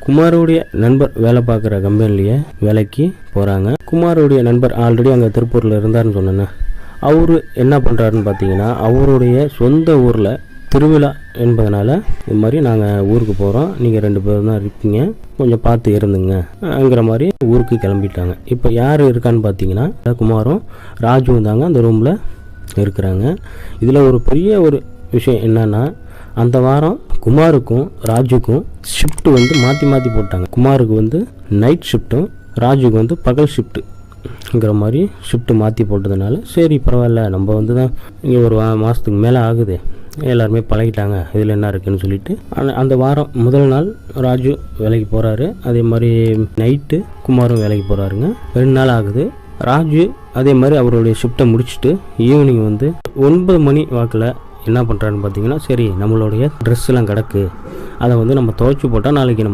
குமாரோடைய நண்பர் வேலை பார்க்குற கம்பெனிலேயே வேலைக்கு போகிறாங்க. குமாரோடைய நண்பர் ஆல்ரெடி அங்கே திருப்பூரில் இருந்தாருன்னு சொன்னேன். அவர் என்ன பண்ணுறாருன்னு பார்த்தீங்கன்னா, அவருடைய சொந்த ஊரில் திருவிழா என்பதனால இது மாதிரி நாங்கள் ஊருக்கு போகிறோம், நீங்கள் 2 பேர் தான் இருப்பீங்க, கொஞ்சம் பார்த்து இருந்துங்கிற மாதிரி ஊருக்கு கிளம்பிட்டாங்க. இப்போ யார் இருக்கான்னு பார்த்தீங்கன்னா, குமாரும் ராஜுவும் தாங்க அந்த ரூமில் இருக்கிறாங்க. இதில் ஒரு பெரிய ஒரு விஷயம் என்னன்னா, அந்த வாரம் குமாருக்கும் ராஜுக்கும் ஷிஃப்ட் வந்து மாற்றி போட்டாங்க. குமாருக்கு வந்து நைட் ஷிஃப்ட்டும் ராஜுக்கு வந்து பகல் ஷிஃப்ட்டுங்கிற மாதிரி ஷிஃப்ட்டு மாற்றி போட்டதுனால, சரி பரவாயில்ல, நம்ம வந்து தான் இங்கே ஒரு மாதத்துக்கு மேலே ஆகுது, எல்லாருமே பழகிட்டாங்க, இதில் என்ன இருக்குதுன்னு சொல்லிட்டு அந்த வாரம் முதல் நாள் ராஜு வேலைக்கு போகிறாரு. அதே மாதிரி நைட்டு குமாரும் வேலைக்கு போகிறாருங்க. 2 நாள் ஆகுது. ராஜு அதே மாதிரி அவருடைய ஷிஃப்ட்டை முடிச்சுட்டு ஈவினிங் வந்து 9 மணி வாக்கில் என்ன பண்ணுறான்னு பார்த்தீங்கன்னா, சரி நம்மளுடைய ட்ரெஸ்ஸெலாம் கிடக்கு, அதை வந்து நம்ம துவைச்சி போட்டால் நாளைக்கு நம்ம